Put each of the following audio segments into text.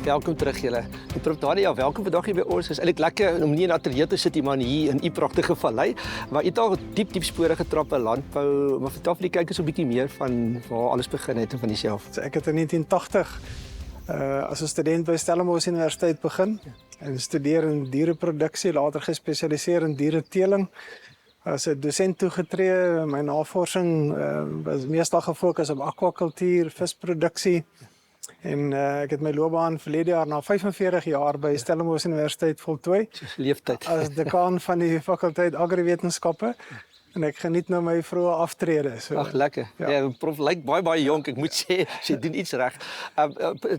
Welkom terug julle. Prof Dani, ja, welkom vandag hier by ons. Is eintlik lekker om nie in 'n ateljee te sit, maar hier in u pragtige vallei, waar u het al diep spore getrap by landbou, maar vertel vir die kykers 'n bietjie meer van waar alles begin het en van jouself. So ek het in 1980 as 'n student by Stellenbosch Universiteit begin en studeer in diereproduksie, later gespesialiseer in diereteeling. As 'n dosent toegetree, my navorsing was meestal gefokus op akwakultuur, visproduksie. En ek het my loopbaan verlede jaar na 45 jaar by Stellenbosch Universiteit voltooi. Leeftyd. As dekaan van die fakulteit Agriwetenskappe. En ek geniet nou my vroeë aftrede. So. Ag, lekker. Ja, prof lyk baie jonk. Ek moet sê, sy doen iets reg.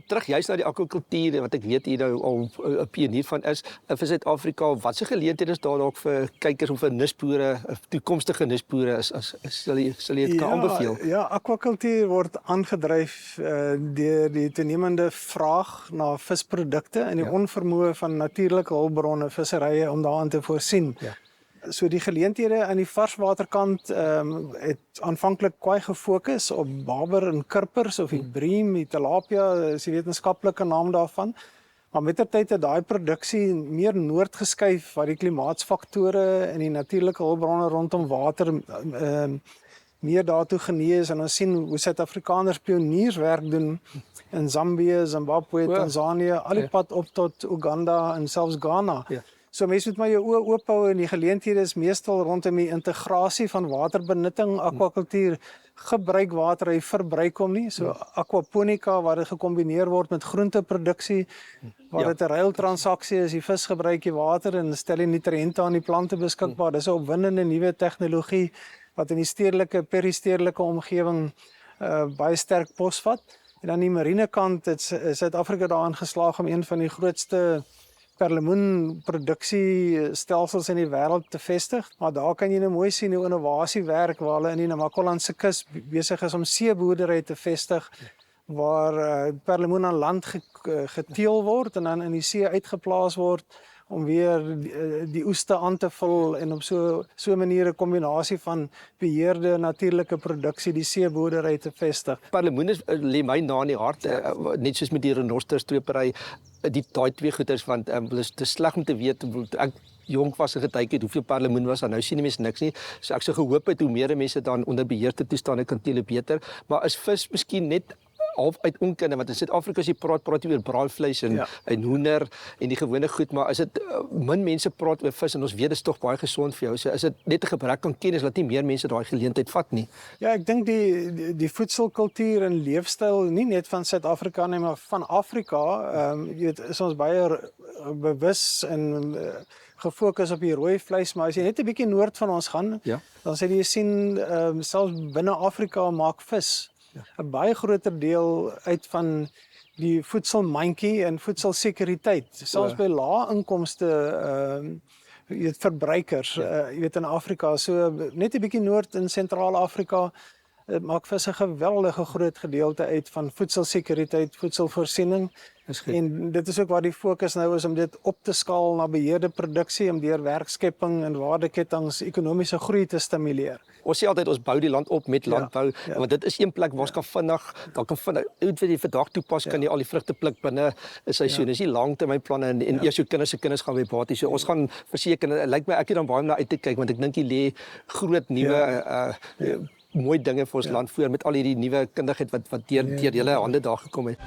Terug juist na die akwakultuur wat ek weet hier nou al 'n pionier van is vir Suid-Afrika. Watse geleenthede is daar dalk vir kykers of vir nisboere, toekomstige nisboere sal jy dit kan aanbeveel? Ja, akwakultuur word aangedryf deur die toenemende vraag na visprodukte en die onvermoë van natuurlike hulpbronne, visserye om daaraan te voorsien. Ja. So die geleenthede aan die varswaterkant het aanvanklik kwai gefokus op baber en kurpers of die bream, die tilapia is die wetenskaplike naam daarvan. Maar mettertyd het daai produksie meer noord geskuif waar die klimaatsfaktore en die natuurlike hulpbronne rondom water meer daartoe genee is en ons sien hoe Suid-Afrikaners pionierswerk doen in Zambië, Zimbabwe, Tanzanië, al die pad op tot Uganda en selfs Ghana. Ja. So mense moet maar jou oë oop hou en die geleenthede is meestal rondom die integrasie van waterbenutting, akwakultuur, gebruik water, hy verbruik hom nie. So aquaponika waar dit gekombineer word met groenteproduksie, waar dit 'n ruiltransaksie is, die vis gebruik die water en stel die nutriënte aan die plante beskikbaar. Dis 'n opwindende nuwe tegnologie wat in die stedelike, peristedelike omgewing baie sterk posvat. En aan die marine kant het Suid-Afrika daarin geslaag om een van die grootste perlemoenproduksiestelsels in die wêreld te vestig, maar daar kan jy nou mooi sien hoe innovasie werk waar hulle in die Namakolandse kus besig is om seeboerdery te vestig waar perlemoen aan land geteel word en dan in die see uitgeplaas word om weer die oeste aan te vul en op so 'n manier 'n kombinasie van beheerde natuurlike produksie die seeboerdery te vestig. Perlemoen lê my na in die hart, net soos met die renosterstropery, daai twee goeders, want dit is sleg om te weet, ek jonk was en getyk het hoeveel perlemoen was, en nou sien die mense niks nie, so ek sou gehoop het hoe meer mense dan onder beheerde toestande kan tele beter, maar is vis miskien net half uit onkunde, want in Suid-Afrika as jy praat jy oor braaivleis en hoender en die gewone goed, maar is dit min mense praat oor vis en ons weet dit is tog baie gesond vir jou, so is dit net 'n gebrek aan kennis dat nie meer mense daai geleentheid vat nie? Ja, ek dink die voedselkultuur en leefstyl nie net van Suid-Afrika nie, maar van Afrika, jy weet, is ons baie bewus en gefokus op die rooi vleis, maar as jy net 'n bietjie noord van ons gaan, dan sal jy sien selfs binne Afrika maak vis 'n baie groter deel uit van die voedselmandjie en voedselsekuriteit. Selfs by lae inkomste verbruikers, jy weet in Afrika, so net 'n bietjie noord in sentrale Afrika maak vis 'n geweldige groot gedeelte uit van voedselsekuriteit, voedselvoorsiening. En dit is ook waar die fokus nou is om dit op te skaal na beheerde produksie om deur werkskepping en waardeketings ekonomiese groei te stimuleer. Ons sê altyd ons bou die land op met landbou, want dit is een plek waar ons kan vinnig, weet jy vandag toepas, kan jy al die vrugte pluk binne 'n seisoen. Dis nie langtermynplanne en eers jou kinders se kinders gaan by batie. So ons gaan verseker, lyk my ek het dan baie om na uit te kyk, want ek dink jy lê groot nuwe mooi dinge vir ons land voor met al hierdie nuwe kundigheid wat deur julle hande daar gekom het.